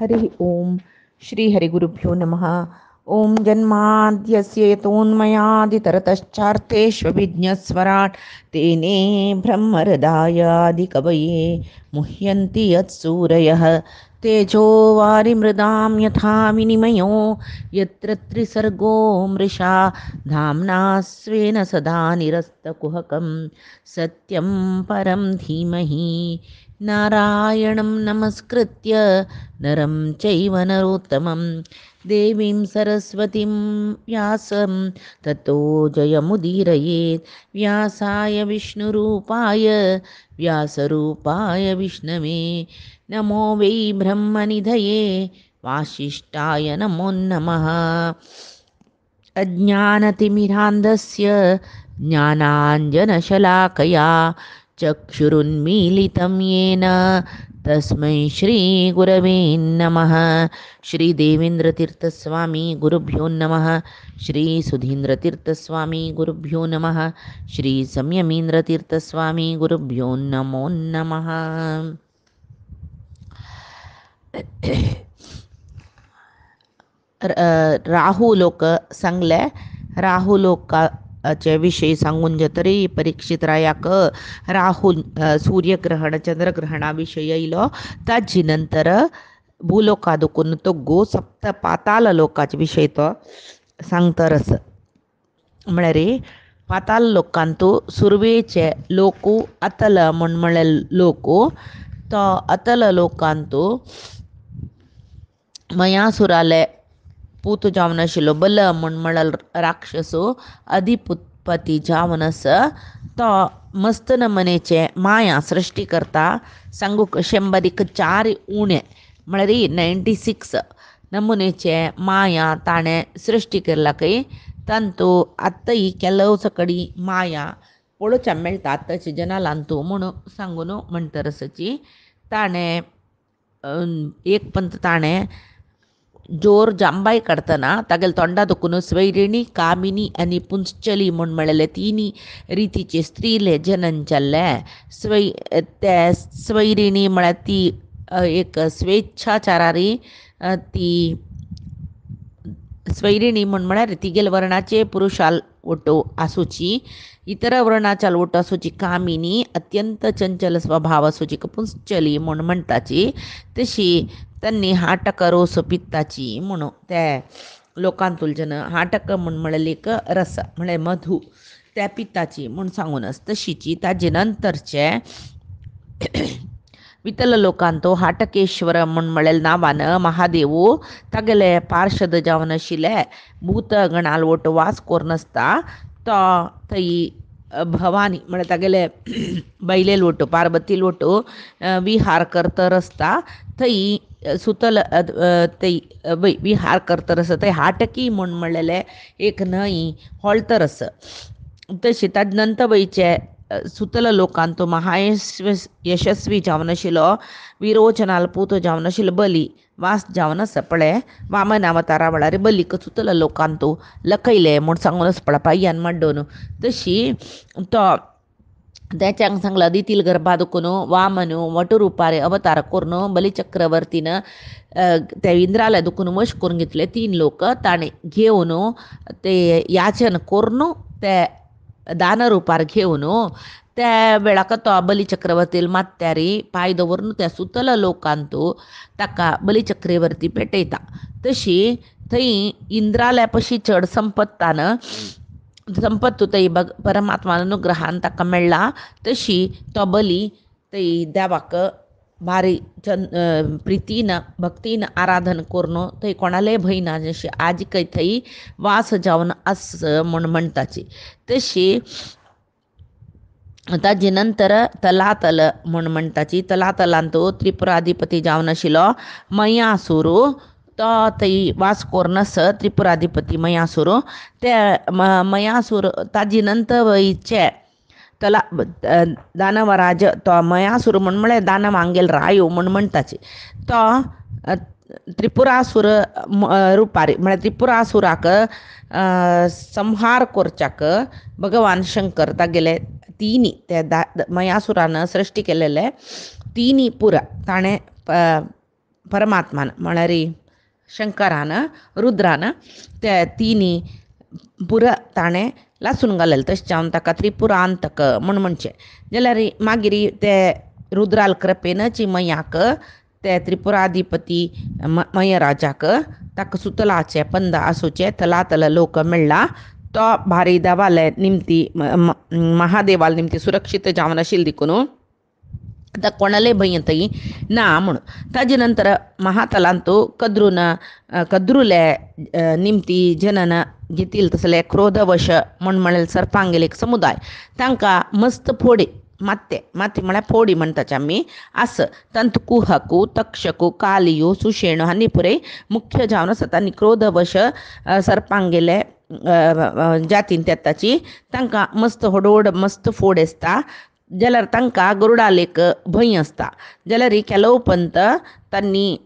हरि ओम श्री हरिगुरुभ्यो नमः। ओम जन्माद्यस्य यतोन्मयादितरतश्चार्थेष्वभिज्ञस्वराट् तेने ब्रह्महृदायादिकवये मुह्यन्ति यत्सूरयः तेजो वारिमृदां यथा विनिमयो यत्र त्रिसर्गो मृषा धाम्ना स्वेन सदा निरस्तकुहकं सत्यं परं धीमहि नारायणं नमस्कृत्य नरं चैव नरोत्तमं देवीं सरस्वतीं व्यासं ततो जयमुदीरयेत्। व्यासाय विष्णुरूपाय व्यासरूपाय विष्णवे नमो वै ब्रह्मनिधये वासिष्ठाय नमो नमः। अज्ञानतिमिरान्धस्य ज्ञानाञ्जनशलाकया चक्षुरुन्मीलितं येन तस्मै श्रीगुरवे नमः। श्रीदेवेन्द्रतीर्थस्वामी गुरुभ्यो नमः। श्रीसुधीन्द्रतीर्थस्वामी गुरुभ्यो नमः। श्रीसंयमीन्द्रतीर्थस्वामी गुरुभ्यो नमो नमः। राहुलोक सांगले राहुलोकाचे विषयी सांगून जे तरी परीक्षित रायाक राहुल सूर्यग्रहण चंद्रग्रहणाविषयी येयलो ताजी नंतर भूलोका दुखून तो गो सप्त पाताल लोकाचे विषयी तो सांगतरस म्हळ्यार पाताल लोकांतू सुरवेचे लोकू अतल म्हण लोकू तो अतल लोकांतू मयासुराले पूत जावन आशिल्लो बल म्हण राक्षसो अधिपती जावन आस तो मस्त नमनेचे माया सृश्टी करता सांगूक 104 उणे म्हळ्यार 96 नमुनेचे माया ताणें सृश्टी केला की तांतू आत्ताही ಕೆಲವು कडी माया पळोवच्या मेळटा आतांच्या जनालांतू म्हणून सांगून म्हणटरसची ताणें एक पंत ताणें जोर जांबाई काढतना तागेले तोंडा दुखून स्वैरिणी कामिनी आनी पुंचली म्हूण मेळिल्ले तिनी रितीचे स्त्रीले जनन जाल्ले ते स्वैरिणी म्हळ्यार ती एक स्वेच्छाचारारी ती स्वैरिणी म्हूण म्हळ्यार तिगेले वर्णाचे पुरुषाल ओटो आसूची इतर वर्णाच्या ओटो आसूची कामिनी अत्यंत चंचल स्वभाव आसूची पुंचली म्हूण म्हणटाची तशी त्यांनी हाटक रोस पित्ताची म्हणून त्या लोकांतुलजन हाटक म्हूण म्हळेली एक रस म्हळ्यार मधू त्या पित्ताची म्हूण सांगूनच तशीची ताजे नंतरचे वितल लोकांतो हाटकेश्वर म्हूण म्हळेल नांवान महादेवू तागेले पार्षद जावन आशिल्ले भूतगणाल ओट वास कोरनासता तो थंय भवानी म्हळ्यार तागेले बैले लोटो पार्वती लोटो विहार करतर आसता थंय सुतल थंय विहार करतर आसा थंय हाटकी म्हूण म्हणलेले एक न्हंय व्हळतर आसा तशी ताजे नंतर वयचे सुतल लोकांत यशस्वी जावन आशिल्लो विरोचनाल पूत जावन आशिल्लो बली वास जावन आसा पळय वामन अवतारा वेळार बलीक सुतल लोकांतू लखयले म्हूण सांगूनच पळय पाय्यान माड्डोन तशी तो त्याच्यांक सांगला अदितील गर्भा दुखून वामनु वटुरूपारे अवतार करून बलिचक्रवर्तीन त्या इंद्राला दुखून वश करून घेतले 3 लोक ताणे घेवन ते याचन करून ते दानरूपार घेवन त्या वेळाक तो बलिचक्रवर्ती मात्यारी पांय दवरून त्या सुतल लोकांतू ताका बलिचक्रवर्ती पेटयता तशी थंय इंद्राल्या पशी चड संपत्तू थंय परमात्मान अनुग्रहान ताका मेळ्ळा तशी तो बली थंय देवाक भारी प्रितीन भक्तीन आराधन करून थंय कोणालेय भंय ना जशी आजकय थंय वास जावन आस म्हूण म्हणटाची तशी ताजे नंतर तलातल म्हूण म्हणटाची तलातलांतू त्रिपुराधिपती जावन आशिल्लो मयासूर तो थंय वास कोरनस त्रिपुराधिपती मयासूर ते मयासूर ताजे नंतर वयचे दानवराज तो मयासूर म्हूण म्हळ्यार दानव आंगेल रायो म्हूण म्हणटाची तो त्रिपुरासूर रुपारी म्हळ्यार त्रिपुरासुराक संहार करच्याक भगवान शंकर तागेले तिनी त्या मयासुरान सृश्टी केलेले तिनी पुरा ताणें परमात्मान म्हळ्यार शंकरान रुद्रान त्या तिनी पुरा ताणें लासून घालेलें तशें जावन ताका त्रिपुरांतक म्हणचे जाल्यार मागीर ते रुद्राल कृपेनच मयाक ते त्रिपुराधिपती मयराजाक ताका सुतलाचे पंद आसूचे तलातल लोक मेळ्ळा तो भारी देवाले निमती महादेवाल निमती सुरक्षीत जावन आशिल्ली देखून आतां कोणाले भंय थंय ना म्हूण ताजे नंतर महातलांतू कद्रुले निमती जनन घेतील तसले क्रोधवश म्हळें सर्पांगेल एक समुदाय तांकां मस्त फोडे माते म्हळ्यार फोडी म्हणटाचे आमी आस तंत कुहकू तक्षकू कालियू सुशेणू हांणी पुरे मुख्य जावन आसा तांणी क्रोधवश सर्पांगेले जातीन तेताची तांकां मस्त होडोड मस्त फोड आसता जाल्यार तांकां गरुडाल एक भंय आसता जाल्यार केलो पंत तांणी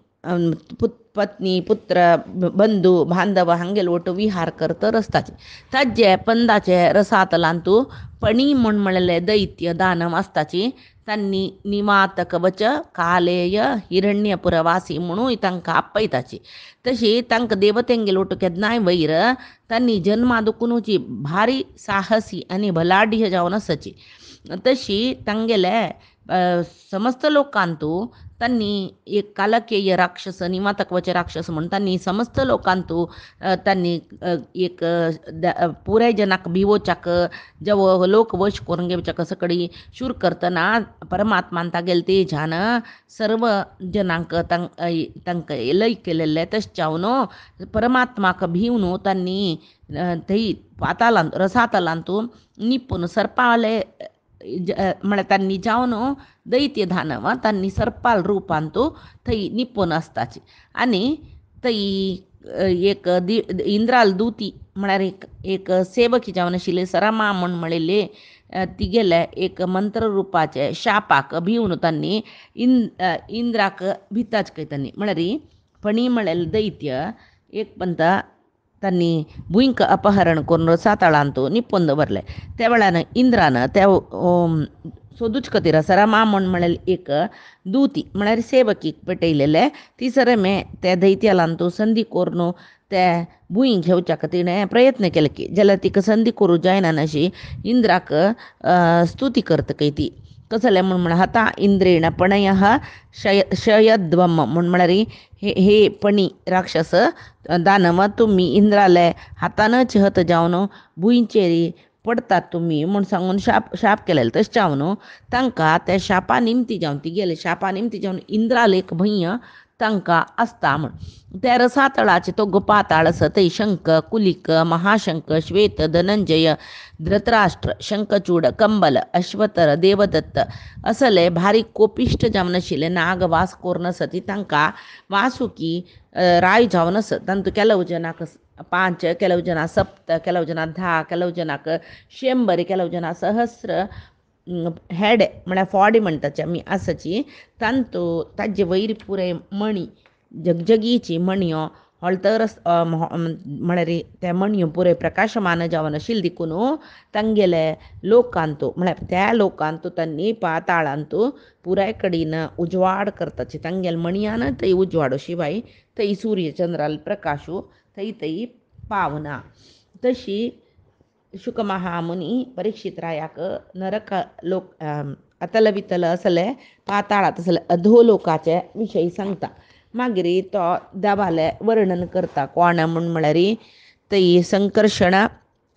पत्नी पुत्र बंधू बांधव हांगेल वटू विहार करता रस्ताचे ताजे पंदाचे रसातलांतू पणी म्हणलेले दैत्य दानव आसताची तांणी निवात कवच कालेय हिरण्यपुरवासी म्हणून तांकां आपयताची तशी तांकां देवतेंगेल वटू केन्नाय वयर तांणी जन्मा दुखूनची भारी साहसी आनी भलाढ्य जावन आसाची तशी तांगेले समस्त लोकांतू तांणी एक कालकेय राक्षस निवातकवच राक्षस म्हणून तांणी समस्त लोकांतू तांणी एक पुराय जनाक भिवोवच्याक जेवो लोक वश करून घेवच्याक सकडी शूर करतना परमात्मान तागेले तेजान सर्व जनांक तांकां लय केलेले तशें जावन परमात्माक भिवन तांणी थंय पातालांत रसातलांतू निपून सर्पाले म्हळ्यार तांणी जावन दैत्य दानव तांणी सर्पाल रूपांतू थंय निपून आसताची आनी थंय एक इंद्राल दूती म्हळ्यार एक सेवकी जावन आशिल्ले सरमा म्हणलेले तिगेले एक मंत्र रुपाचे शापाक भिवन तांणी इंद्राक भिताच काय तांणी म्हळ्यार फणी म्हळेले दैत्य एक पंत तांणी भुंयक अपहरण करून रसातळांतू निपून दवरले त्या वेळान इंद्रान त्या सोदूच खातीर सरमा म्हळेले एक दूती म्हळ्यार सेवकीक पेटयलेले ती सरमे त्या दैत्यालांतू संधी करून ते भुंय घेवच्या तिणें प्रयत्न केले की जाल्यार तिका संधी करूं जायना अशी इंद्राक स्तुती करता काय ती कसले म्हण हता इंद्रेण पणय शयद्वम म्हळ्यार हे पणी राक्षस दानव तुम्ही इंद्राले हातानच हत जावन भुंयचेर पडतात तुम्ही म्हूण सांगून शाप केलेले तशें जावन तांकां त्या शापा निमती जावन ती गेले शापा निमती जावन इंद्राल एक भंय तांकां आसता म्हण त्या रसातळाचे तो गोपाताळ आसा थंय शंख कुलिक महाशंख श्वेत धनंजय धृतराष्ट्र शंखचूड कंबल अश्वतर देवदत्त असले भारी कोपिश्ट जावन आशिल्ले नाग वास करून आसा ती तांकां वासुकी राय जावन आसा तांतू केलो जनाक 5 ಕೆಲವು ಜನ 7 ಕೆಲವು ಜನ 10 ಕೆಲವು ಜನಾक 100 ಕೆಲವು ಜನ सहस्र हेडे म्हळ्यार फॉडी म्हणटाचे आमी आसाची तांतू ताजे वयर पुरे मणी जगजगीची मणयो हॉळतर म्हळ्यार ते मणयो पुरे प्रकाशमान जावन आशिल्ले देखून तांगेले लोकांतू म्हळ्यार त्या लोकांतू तांणी पाताळांतू पुराय कडेन उजवाड करताचे तांगेले मणयान थंय उजवाडो शिवाय थंय सूर्य चंद्राल प्रकाशू थंय पावना तशी शुकमहामुनी परीक्षित रायाक नरक लोक अतल वितल असले पाताळात असले अधोलोकाचे विशयी सांगता मागीर तो देवाले वर्णन करता कोण म्हळ्यार थंय संकर्षण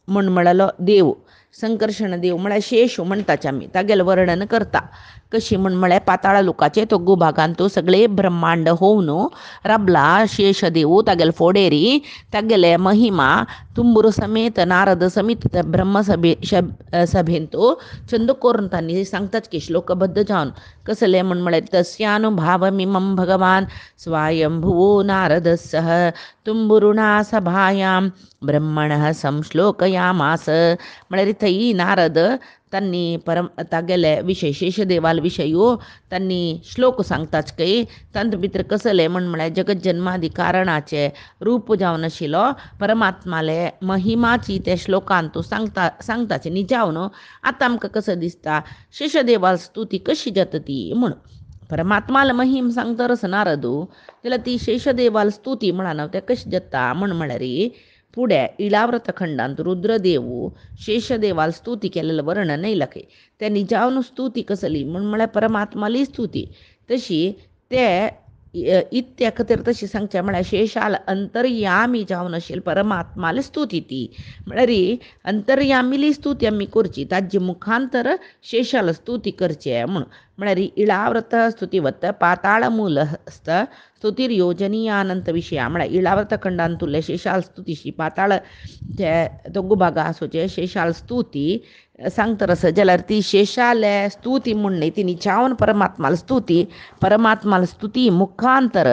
म्हणलो देव संकर्षण देव म्हळ्यार शेषू म्हणटाचे आमी तागेलें वर्णन करता कशी म्हळ्यार पाताळ लोकाचे तो गोभागांतू सगळे ब्रह्मांड होवन रबला शेष देव तागेले फोडेरी तागेले महिमा ತುಂಬುರು समेत नारद समेत त्या ब्रह्मसभेंतू चंद करून तांणी सांगताच की श्लोकबद्ध जावन कसले म्हळ्यार तस्यानुभावमिमं भगवान स्वायंभुवो नारदस्सह तुम्बुरुणा सभायां ब्रह्मणः संश्लोकयामास म्हळ्यार थंय नारद तांणी तागेले विशय शेषदेवाल विशयू तांणी श्लोक सांगताच काही तांत भितर कसले म्हळ्यार जगत जन्मादी कारणाचे रूप जावन आशिल्लो परमात्माले महिमाची ते श्लोकांतू सांगताचे न्ही जावन आतां आमकां कसं दिसता शेषदेवाल स्तुती कशी जाता ती म्हूण परमात्माला महिम सांगता रस नारदू त्याला ती शेषदेवाल स्तुती म्हणान त्या कशी जत्ता म्हळरी पुढे इळाव्रत खंडांत रुद्रदेवू शेषदेवाल स्तुती केलेलं वर्णन नाही लखे त्यांनी जाऊन स्तुती कसली म्हळ्यार परमात्माली स्तुती तशी ते इत्या खातीर तशी सांगचे म्हळ्यार शेषाल अंतर्यामी जावन आशिल्ली परमात्माली स्तुती ती म्हळ्यार अंतर्यामीली स्तुती आमी करची ताजे मुखांतर शेषाल स्तुती करचे म्हळ्यार इळाव्रत स्तुतिवत् पाताळ मूलस्थ स्तुतीर योजनीयानंत विषया म्हळ्यार इळाव्रत खंडांतुल्ले शेषाल स्तुतीशी पाताळ ते दोगू भागा आसोचे शेषाल स्तुती सांगता रस जाल्यार ती शेषाले स्तुती म्हणणे तिने जावन परमात्माला स्तुती मुखांतर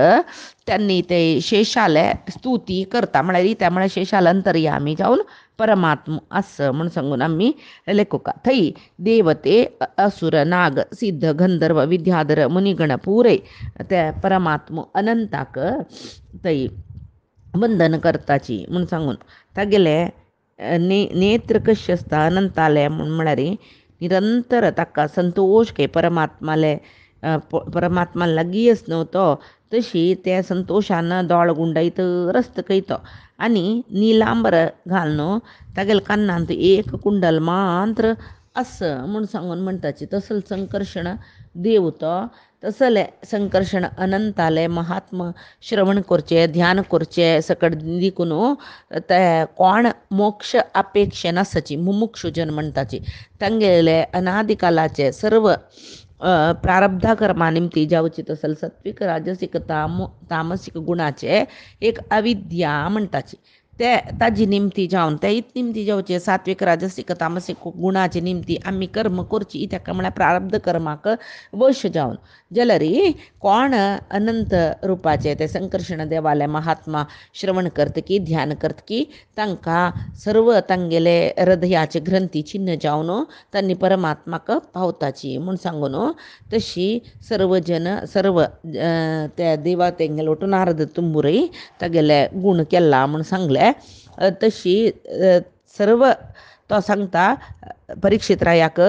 त्यांनी ते शेषाले स्तुती करता म्हळ्यार त्यामुळे शेषाल अंतर्यामी जावन परमात्म असं म्हणून सांगून आम्ही लेखोका थंय देवते असुर नाग सिद्ध गंधर्व विद्याधर मुनिगण पुरे त्या परमात्म अनंताक थंय वंदन करताची म्हणून सांगून तागेले नेत्र कशें आसता अनंताले म्हळ्यार निरंतर ताका संतोष के परमात्माले परमात्मा लागीं आसनो तो तशी त्या संतोषान दोळ गुंडायत रस्त कयतो आनी निलांबर घालनो तागेले कान्नांत एक कुंडल मात्र असं म्हूण सांगून म्हणटाची तसल संकर्षण देव तो तसले संकर्षण अनंताले महात्म श्रवण करचे ध्यान करचे सकट देखून ते कोण मोक्ष अपेक्षे नासची मुमुक्षुजन म्हणटाची तांगेले अनादिकालाचे सर्व प्रारब्धा कर्मा निमती जावची तसल सत्विक राजसिक तामसिक गुणाचे एक अविद्या म्हणटाची ते ताजी निमती जावन ते इत निमती जावचे सात्विक राजसिक तामसिक गुणाची निमती आमी कर्म करची ताका म्हळ्यार प्रारब्ध कर्माक वश जावन जाल्यार कोण अनंत रुपाचे ते संकर्षण देवाले महात्मा श्रवण करतकी ध्यान करतकी तांकां सर्व तांगेले हृदयाचे ग्रंथी छिन्न जावन तांणी परमात्माक पावताची म्हूण सांगून तशी सर्व जन सर्व त्या देवा तेंगेले वटून नारद तुम्बुरय तागेले गुण केला म्हूण सांगले तशी सर्व तो सांगता परीक्षित रायाक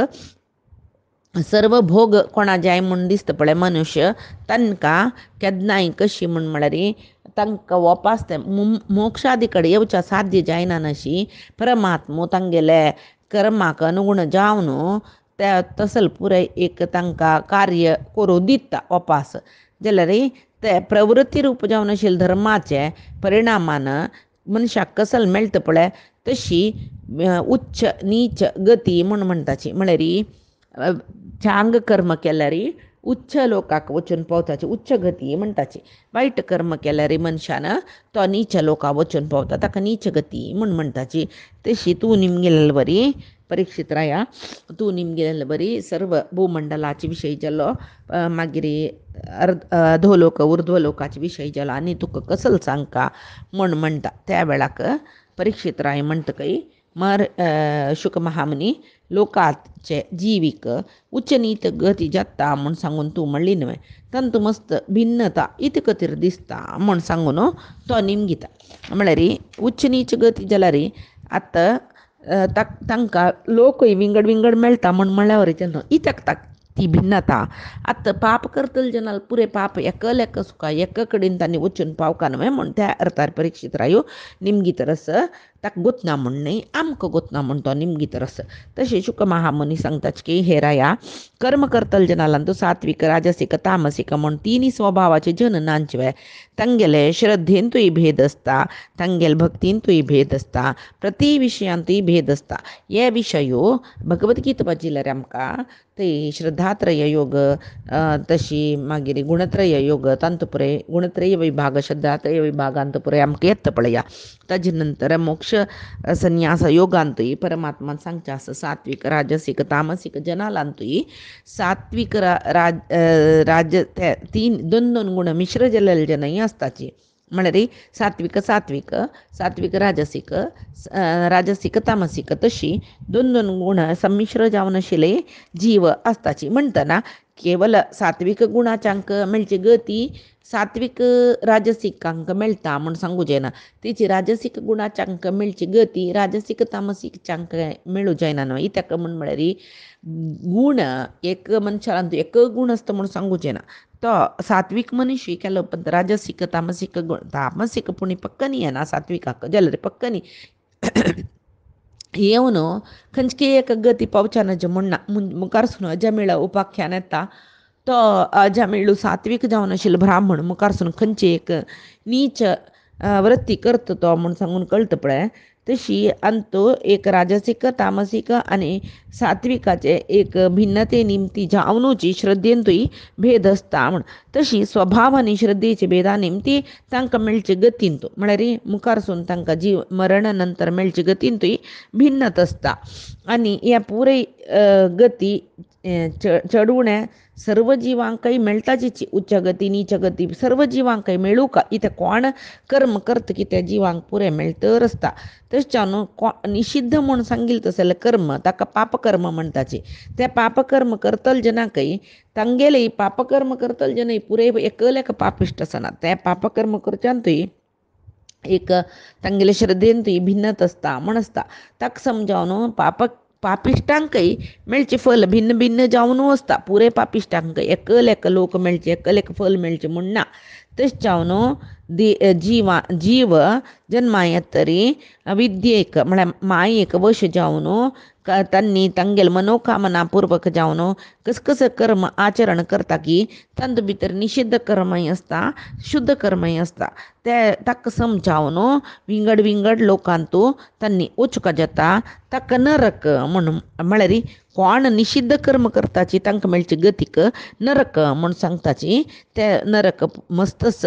सर्व भोग कोणा जाय म्हूण दिसता पळय मनुष्य तांकां केन्नाय कशी म्हळ्यार तांकां वपास ते मोक्षादी कडेन येवच्या साध्य जायना अशी परमात्मो तांगेले कर्माक अनुगुण जावन ते तसल पुराय एक तांकां कार्य करूं दिता वपास जाल्यार ते प्रवृत्ती रूप जावन आशिल्ले धर्माचे परिणामान मनशाक कसल मेळटा पळय तशी उच्च नीच गती म्हूण म्हणटाची म्हळ्यार चांग कर्म केल्यार उच्च लोकाक वचून पावताची उच्च गती म्हणटाची वायट कर्म केल्यार मनशान तो नीच लोकां वचून पावता ताका नीच गती म्हूण म्हणटाची तशी तूं निमगेलें बरी परीक्षित राया तूं निमगेलें बरी सर्व भूमंडलाचे विशय जालो मागीर अधोलोक उर्ध्वलोकाचे विशय जालो आनी तुका कसल सांगता म्हूण म्हणटा त्या वेळाक परीक्षित राय म्हणटकय शुक महामुनी लोकाचे जीविक उच्च नीत गती जाता म्हूण सांगून तूं म्हणली न्हय तंतुमस्त भिन्नता इत खातीर दिसता म्हूण सांगून तो निमगिता म्हळ्यार उच्च नीच गती जाल्यार आतां तांकां लोकय विंगड विंगड मेळटा म्हूण म्हणल्यार इत्याक ती भिन्नता आतां पाप करतले जनाल पुरे पाप एकलेक सुका एका कडेन तांणी वचून पावका न्हय म्हूण त्या अर्थार परीक्षित रायो निमगीत रस ताका गोतना म्हूण न्हय आमकां गोतना म्हूण तो निमगीत रस तशें शुक महामुनी सांगताच की हे राया कर्म करतले जनालांतू सात्विक राजसिक तामसिक म्हूण तिनी स्वभावाचे जन नांचवे तांगेले श्रद्धेंतूय भेद आसता तांगेले भक्तींतूय भेद आसता प्रति विशयांतूय भेद आसता हे विशयो भगवद्गीता वाचिल्यार आमकां ते श्रद्धात्रय योग तशी मागीर गुणत्रय योग तांतपुरे गुणत्रय विभाग श्रद्धात्रय विभागांतपुरे आमकां येता पळया ताजे नंतर मोक्ष संन्यास योगांतूय परमात्मान सांगचे आसा सात्विक राजसिक तामसिक जनालांतूय सात्विक राज ते दोन गुण मिश्र जाल्ले जनय आसताची म्हळ्यार सात्विक सात्विक सात्विक राजसिक राजसिक तामसिक तशी दोन गुण संमिश्र जावन आशिल्ले जीव आसताची म्हणटना केवल सात्विक गुणाच्यांक मेळचे गती सात्विक राजसिकांक मेळटा म्हण सांगू जायना. तिची राजसीक गुणाच्यांक मेळची गती राजसीक तामसीकच्यांक मेळू जायना न्हय. इत्याक म्हण म्हळ्यार गुण एक मनशाला एक गुण असता म्हण सांगू जायना. तो सात्विक मनुष्य केलो पण राजसीक तामसीक गुण तामसीक पुणी पक्कनी येना सात्विकाक जाल्यार पक्कनी येवन खंयची एक गती पावच्याना जे म्हणना. मुखार सुन अजामिळ उपाख्यान येता तो अजामिळू सात्विक जावन आशिल्लो ब्राह्मण मुखार सुन खंयची एक नीच वृत्ती करता तो म्हण सांगून कळटा पळय. तशी अंतू एक राजसीक तामसीक आनी सात्विकाचे एक भिन्नते निमती जावनूची श्रद्धेंतूय भेद असता म्हण. तशी स्वभाव आनी श्रद्धेची भेदा निमती तांकां मेळचे गतींतू म्हळ्यार मुखार सून तांकां जीव मरण नंतर मेळचे गतींतूय भिन्नत असता. आनी ह्या पुराय गती चढवण्या सर्व जिवांकय मेळटाची उच्च गती नीच गती सर्व जिवांकय मेळूका इथे कोण कर्म करता की त्या जिवांक पुरे मेळटर असता. तशच्यान निषिद्ध म्हूण सांगिल्लें तसलें कर्म ताका पापकर्म म्हणटाचे. त्या पापकर्म करतल जनाकय तांगेलय पापकर्म करतल जनय पुरे एकलेक पापिश्ट आसना. त्या पापकर्म करच्यांतूय एक तांगेले श्रद्धेंतूय भिन्नत असता म्हण आसता. ताका समजावन पापिश्टांकय मेळचे फल भिन्न भिन्न जावन असता. पुरे पापिश्टांक एकलेक लोक मेळचे एकलेक फल मेळचे म्हण ना. तशच्यान जीव जन्मा येतरी विद्येक म्हळ्यार मायेक वश जावन तांणी तांगेल मनोकामना पूर्वक जावन कसं कर्म आचरण करता की तांतूं भितर निषिद्ध कर्मय असता शुद्ध कर्मय असता. ते ताका समजावन विंगड विंगड लोकांतू तांणी वचूंक जाता. ताका नरक म्हणून म्हळ्यार कोण निषिद्ध कर्म करताची तांकां मेळची गतीक नरक म्हूण सांगताची. ते नरक मस्तस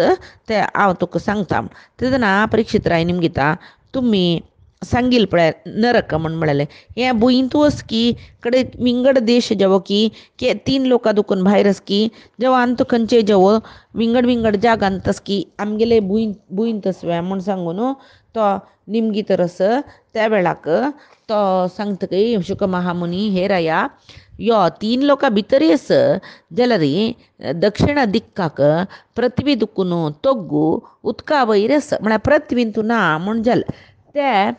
ते हांव तुका सांगता. तेदना परीक्षित राय निमगीता तुमी सांगिल्लें पळय नरक म्हूण म्हळेलें हें बुयंतू आस की कडे विंगड देश जावो की 3 लोकां दुखून भायर आस की जेवा अंत खंयचे जावो विंगड विंगड जागांत आस की आमगेले बुयंत आसवे म्हूण सांगून तो निमगीत रस त्या वेळाक तो सांगतकय शुक महामुनी हे राया यो 3 लोकां भितरय आस जाल्यार दक्षिण दिक्काक पृथ्वी दुखून तोग्गू उदका वयर आस म्हळ्यार पृथ्वींतू ना म्हूण जालें.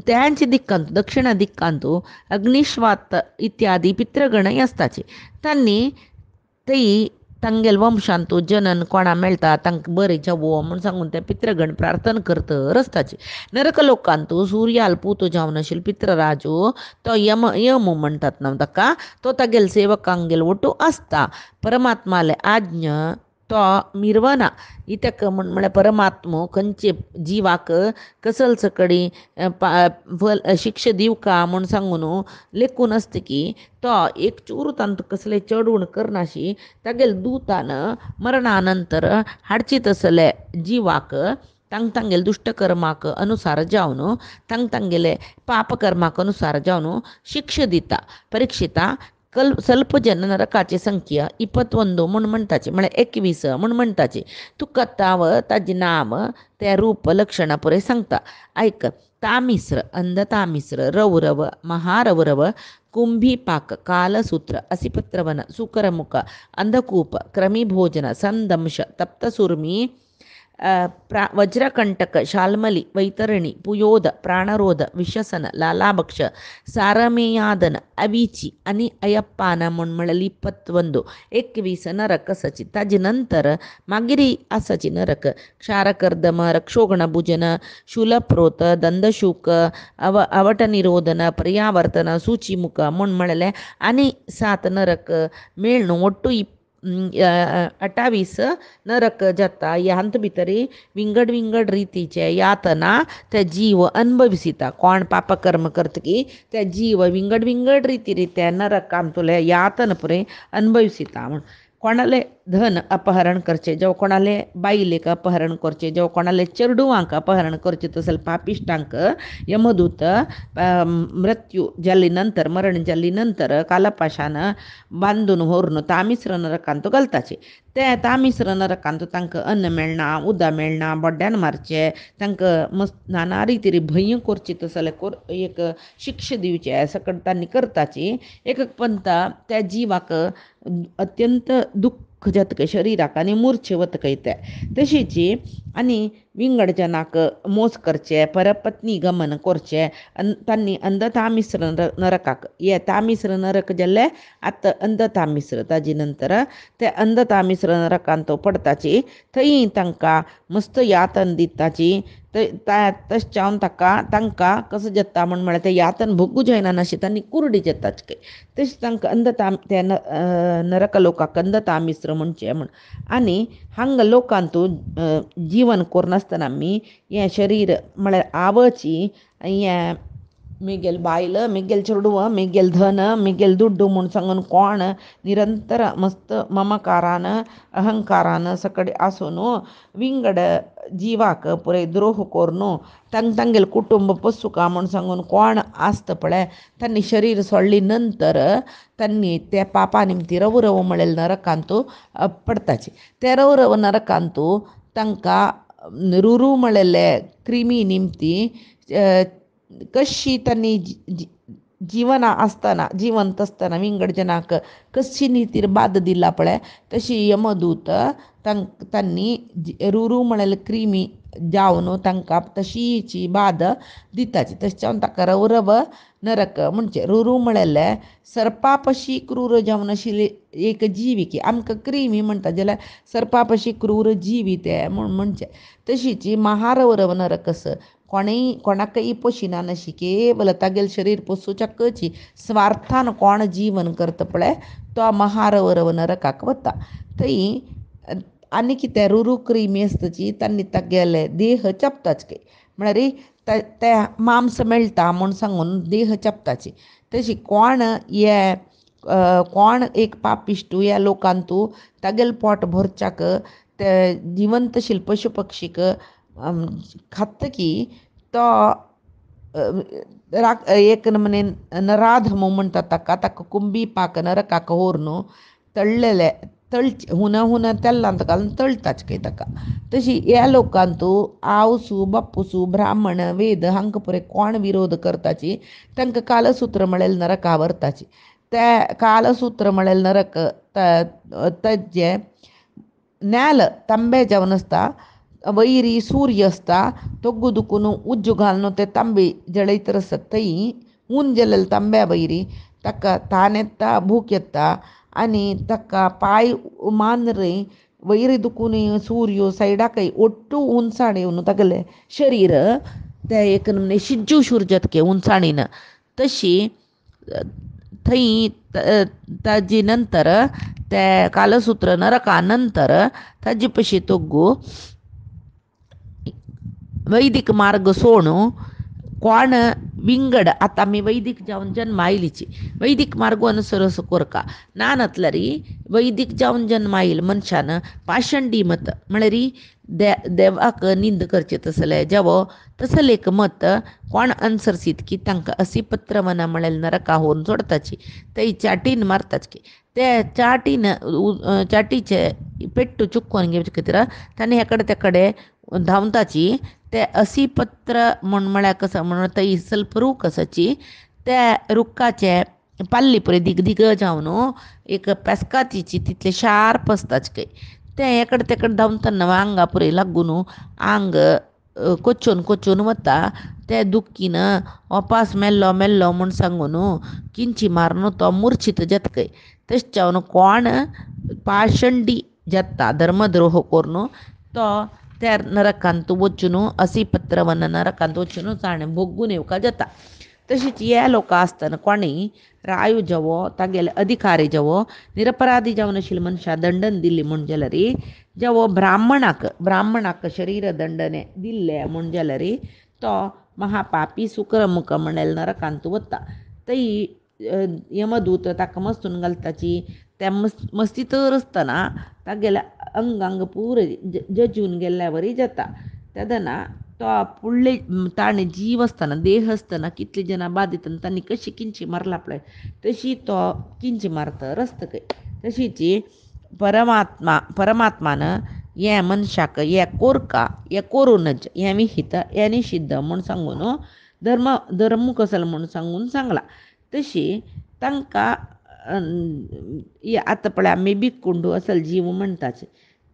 त्यांच्या दिक्कांत दक्षिण दिक्कांतू अग्निश्वात इत्यादी पितृगणय आसताचे. तांणी थंय तांगेल वंशांतू जनन कोणा मेळटा तांकां बरें जावो म्हूण सांगून ते पितृगण प्रार्थना करतर आसताचे. नरक लोकांतू सूर्याल पूत जावन आशिल्लो पितृराजू तो यम म्हणटात न्हू ताका तो तागेल सेवकांगेल वटू आसता. परमात्माले आज्ञा तो मिरवना. इत्याक म्हळ्यार परमात्मो खंयचे जिवाक कसलच कडी शिक्षा दिवका म्हूण सांगून लेखून आसता की तो एक चूर तांत कसले चढवण करनाशी तागेल दूतान मरणानंतर हाडची तसले जिवाक तांगेले दुष्टकर्माक अनुसार जावन तांगेले पापकर्माक अनुसार जावन शिक्षा दिता. परीक्षिता ಸ್ವಲ್ಪ ಜನ नरकाची संख्या 21 म्हूण म्हणटाचे म्हळ्यार 21 म्हूण म्हणटाचे. तुका ताव ताजें नाम त्या रूप लक्षणां पुरे सांगता आयक. तामिस्र अंधतामिस्र रौरव महारौरव कुंभीपाक कालसूत्र असिपत्रवन सुकरमुख अंधकूप क्रमीभोजन संदंश तप्तसुर्मी वज्रकंटक शाल्मली वैतरणी पुयोद प्राणरोध विशसन लालाभक्ष सारमेयादन अवीची आणि अयप्पान म्हूण म्हळ्यार 21 21 नरक आसाची. ताजे नंतर मागिरी आसाची नरक क्षारकर्दम रक्षोगणभुजन शूलप्रोत दंदशूक अवटनिरोधन पर्यावर्तन सूचिमुख म्हूण म्हळ्यार आनी 7 नरक मेळून ಒಟ್ಟು 28 नरक जाता. ह्यांत भितर विंगड विंगड रितीचे यातना ते जीव अनुभविसिता. कोण पापकर्म करता की ते जीव विंगड विंगड रिती रित्या नरकांतले यातन पुरे अनुभविसिता. म्हण कोणाले धन अपहरण करचे, जेव्हा कोणाले बाईलेक अपहरण करचे, जेव्हा कोणाले चेडुवांक अपहरण करचे तसल पापिष्टांक यमदूत मृत्यू जाल्ली मरण जाल्ली कालपाशानं बांधून व्हरून तामिश्र नरकांत घालताचे. ते तामिश्र नरकांत तांकां अन्न मेळना, उदक मेळना, बड्ड्यान मारचे, तांकां मस्त नाना रितीरी भंय करची तसले एक शिक्षा दिवचे सकट तांणी करताची. एक पंत त्या जिवाक अत्यंत दुःख जातके शरीराक आनी मूर्छे वतकय ते तशीची आनी विंगड जनाक मोस करचे, परपत्नी गमन करचे, तांणी अंध तामिश्र नरकाक हे तामिश्र नरक जाल्ले आतां अंध तामिश्र ताजे नंतर ते अंध तामिश्र नरकांत पडताची. थंय तांकां मस्त यातन दिताची. तशें जावन तांकां कसो जाता म्हळ्यार ते यातन भोगू जायना अशें तांणी कुर्डी जाताच तशें तांकां अंध त्या नरक लोकाक अंध तामिश्र म्हणचे म्हण. आनी हांगा लोकांतू जीवन कोरनासतना आमी हें शरीर म्हळ्यार आवची हें मिगेल बायल, मिगेल चेडूं, मिगेल धन, मिगेल दुड्डू म्हूण सांगून कोण निरंतर मस्त ममकारान अहंकारान सकड आसून विंगड जिवाक पुरे द्रोह करून तांगेल कुटुंब पसूका म्हूण सांगून कोण आसता पळय तांणी शरीर सोडली नंतर तांणी त्या पापा निमती रव म्हळेल नरकांतू पडताचे. ते रव नरकांतू तांकां रुरू म्हळेले क्रिमी निमती कशी तांणी जिवना आसतना जिवंत आसतना विंगड जनाक कशी नितीर बाद दिला पळय तशी यमदूत तांणी रुरू म्हळेले क्रिमी जावन तांकां तशीची बाद दिताची. तशें जावन ताका रव नरक म्हणचे. रुरू म्हळेले सर्पा पशी क्रूर जावन आशिल्ली एक जिवी आमकां क्रिमी म्हणटा जाल्यार सर्पा पशी क्रूर जिवी ते म्हणचे. तशीची महारव नरक कोणाकय पोशिना नशी केवल तागेल शरीर पोसुच्याकची स्वार्थान कोण जीवन करता पळय तो महारव नरकाक वता. थंय आनी कितें रुरू क्रिमी आसताची तांणी तागेले देह चपताच म्हळ्यार ते मांस मेळटा म्हूण सांगून देह चपताची. तशी कोण एक पापिश्टू ह्या लोकांतू तागेल पोट भरच्याक ते जिवंत आशिल्ले पशु पक्षीक खाता की तो एक नमने नराधम म्हणटा ताका कुंभी पाक नरकाक व्हरून तळलेले हुन तेल्लांत घालून तळटाच ताका. तशी ह्या लोकांतू आवसू बापूसू ब्राह्मण वेद हांकां पळय कोण विरोध करताची तांकां कालसूत्र म्हळेल नरका व्हरताची. ते कालसूत्र म्हळेल नरक तेजे न्याल तांबे जावन आसता, वैरी सूर्य आसता तो गुदुकून उज्ज घालून ते तांबे जळयत आसता. थंय ऊन जल्लेले तांब्या वैरी ताका तान येता, भूक येता आनी ताका पांय मानरे वैरी दुखून सूर्य सायडाकय ओट्टू उंचाण येवन तागेलें शरीर ते एक नमने शिज्जू शुरजतके उंचाणीन तशी थंय ताजे नंतर ते कालसूत्र नरका नंतर ताजे पशी तोग्गू वैदिक मार्ग सोडून कोण विंगड आतां आमी वैदीक जावन जन्म आयलीची वैदीक मार्ग अनुसरस कोरका नानतल्यारी वैदीक जावन जन्म आयल मनशान पाशंडी मत म्हळ्यार देवाक निंद करचे तसले जेवो तसले एक मत कोण अनुसरसीत की तांकां असी पत्रवना म्हळेल नरका व्हरून सोडताची. ते चाटीन मारताच की ते चाटीचे पेट्टू चुक्कोन घेवचे खातीर तांणी हेकडे तेकडे धांवताची. ते असी पत्र म्हळ्यार कसं म्हणून थंय ಸ್ವಲ್ಪ रूख आसाची त्या रुखाचे पाल्ली पळय दिग जावन एक पेस्कातीची तितले शार्प आसताच ते एकडे तेकडे धांवतना आंगा पुरे लागून आंग कोच्चून वता. ते दुखीन वापास मेल्लो म्हूण सांगून किंची मारून तो मुर्छित जातकय. तशें जावन कोण पाशंडी जाता धर्मद्रोह करून तो त्या नरकांत वचून असी पत्रवन नरकांत वचून ताणें भोगून येवका जाता. तशीच हे लोक आसतना कोणीय रायो जेवो तागेले अधिकारी जेवो निरपराधी जावन आशिल्ले मनशां दंडन दिल्ली म्हूण जाल्यार जेवो ब्राह्मणाक शरीर दंडने दिल्ले म्हूण जाल्यार तो महापापी सुक्रमुख म्हणेल नरकांत वता. थंय यमदूत ताका मस्तून घालताची. त्या मस्ती तर असतना तागेल्या अंग पुरे जजून गेल्यावरही जाता तेदना तो फुडले ताणे जीव असताना देह असताना कितले जना बाधित तांणी कशी किंची मारला पळय तशी तो किंची मारता रस्त काय तशीची परमात्मान हे मनशाक हे कोरका हे कोरूनच हे विहित हे निषिद्ध म्हूण सांगून धर्म कसलो म्हूण सांगून सांगला तशी तांकां आतां पळय आमी भिक्कुंडू असल जीव म्हणटाचे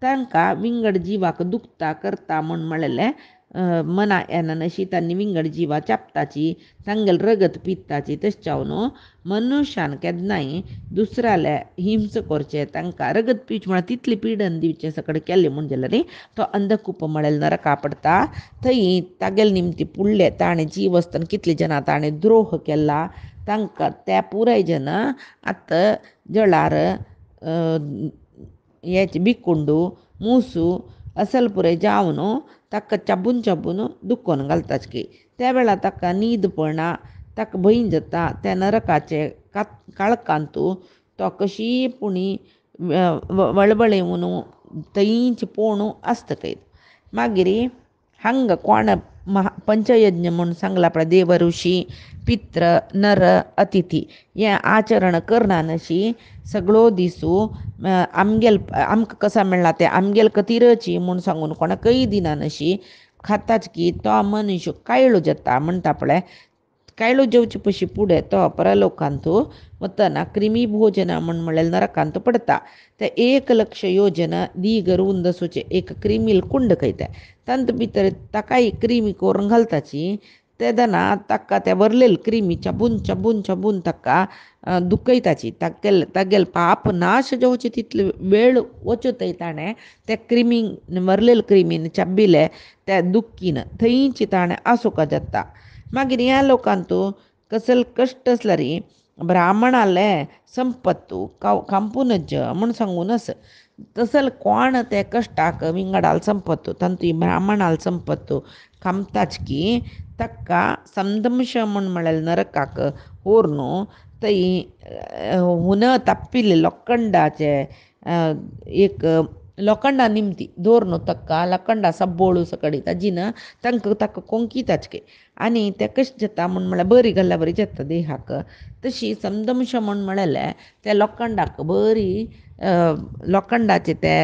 तांकां विंगड जिवाक दुखता करता म्हूण म्हळेलें मना येना अशी तांणी विंगड जिवा चापताची तांगेल रगत पित्ताची तशें न्हू मनशान केन्नाय दुसऱ्याले हिंस करचे तांकां रगत पीच म्हळ्यार तितली पिडन दिवचे सकड केलें म्हूण जाल्यार तो अंधकूप म्हळेल नरका पडटा थंय तागेल निमती पुडले ताणें जीव आसतना कितले जना ताणें द्रोह केला तांकां त्या पुराय जन आतां जळार हेचे भिक्कुंडू मुसू असल पुरे जावन ताका चाबून दुखोवन घालताच की त्या वेळार ताका न्हीद पडना ताका भंय जाता त्या नरकाचे काळखांतू तो कशी पुणी वळवळेवन थंयच पोवण आसता काय मागीर हांगा कोण पंचयज्ञ म्हूण सांगला पळय देव ऋषी पित्र नर अतिथी हें आचरण करना अशी सगळो दिसू आमकां कसा मेळ्ळा ते आमगेल कतिरची म्हूण सांगून कोणाकय दिना अशी खाताच की तो मनीस कायळो जाता म्हणटा पळय कायळो जेवचे पशी फुडें तो परलोकांतू वतना क्रिमी भोजन म्हूण म्हळ्यार नरकांत पडता ते 1,00,000 योजना दीग रुंद सुचे एक क्रिमील कुंड खंयता तांत भितर ताकाय क्रिमी करून घालताची तेदना ताका त्या वरलेल क्रिमी चाबून ताका दुखयताची तागेल पाप नाश जावचे तितले वेळ वचूतय ताणें त्या क्रिमीन वरलेल क्रिमीन चाबिले त्या दुख्खीन थंयची ताणें आसोका जाता मागीर ह्या लोकांतू कसल कश्ट आसल्यार ब्राह्मणाले संपत्तू कांपूनच म्हूण सांगून आस तसल कोण ते कश्टाक विंगडाल संपत्तू तांतूय ब्राह्मणाल संपत्तू कामताच की ताका संदंश म्हूण म्हळ्यार नरकाक व्हरून थंय हुन तापिल्ले लोखंडाचे एक लोखंडा निमती दवरून ताका लोखंडा सब्बोळू सकडी ताजीन ताका कोंकिताच के आनी ते कशें जाता म्हूण म्हळ्यार बरी घाल्या बरी जाता देहाक तशी संदंश म्हूण म्हळेलें त्या लोखंडाक बरी लोखंडाचे ते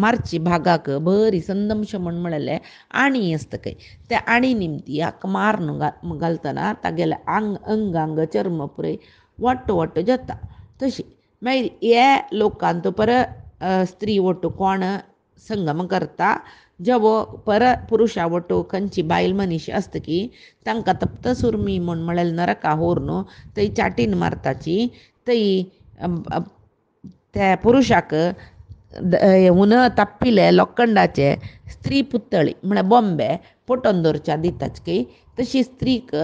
मारची भागाक बरी संदंश म्हूण म्हळेलें आणी आसता खंय त्या आणी निमती हाका मारून घालतना तागेले अंगांग चर्म पुरे वट्ट जाता तशी मागीर हे लोकांत स्त्री वटू कोण संगम करता जवो पुरुशा वटू खंयची बायल मनीस आसता की तांकां तप्त सुर्मी म्हूण म्हळेल नरका व्हरून थंय चाटीन मारताची थंय त्या पुरुशाक हुन तापिल्ले लोखंडाचे स्त्री पुतळी म्हळ्यार बॉम्बे पोटोन दवरच्या दिताच की तशी स्त्रीक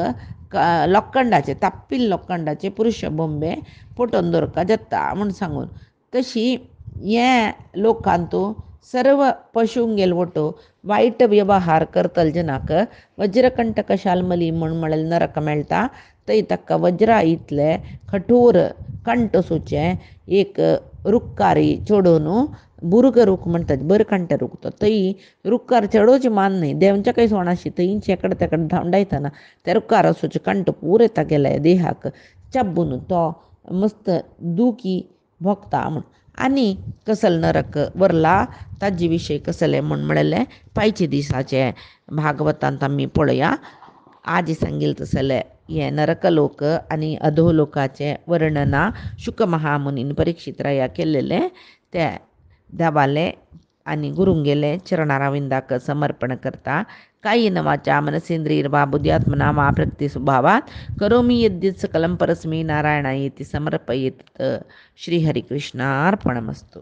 लोखंडाचे तापिल्ले लोखंडाचे पुरुश बॉम्बे पोटोन दवरका जाता म्हूण सांगून तशी हे लोकांतू सर्व पशुंगेल वटू वायट व्यवहार करतल जनाक वज्रकंटक शाल्मली म्हूण म्हळेल नरक मेळटा थंय ताका वज्रा इतले कठोर कंठ सुचे एक रुक्कारी चडोवन बुर्ग रूख म्हणटात बरकंट रूख तो थंय रुक्कार चडोवचे मान न्हय देंवच्या काही सोणाशी थंयच एकडे तेकडे धांवडायतना त्या रुक्कार असोचे कंठ पुरे तागेले देहाक चाबून तो मस्त दुखी भोगता म्हूण आनी कसल नरक वरला ताजे विशय कसले म्हूण म्हळेलें पायचे दिसाचे भागवतांत आमी पळया आज सांगील तसले हे नरकलोक आनी अधोलोकाचे वर्णना शुक महामुनीन परीक्षित राया केल्लेले ते देवाले आनी गुरुंगेले चरणारविंदाक समर्पण करता कायेन वाचा मनसेंद्रियर्वा बुद्ध्यात्मना वा प्रकृती स्वभावात करोमि यद्यत् सकलं परस्मै नारायणायेति समर्पयेत् श्रीहरिकृष्णार्पणमस्तु।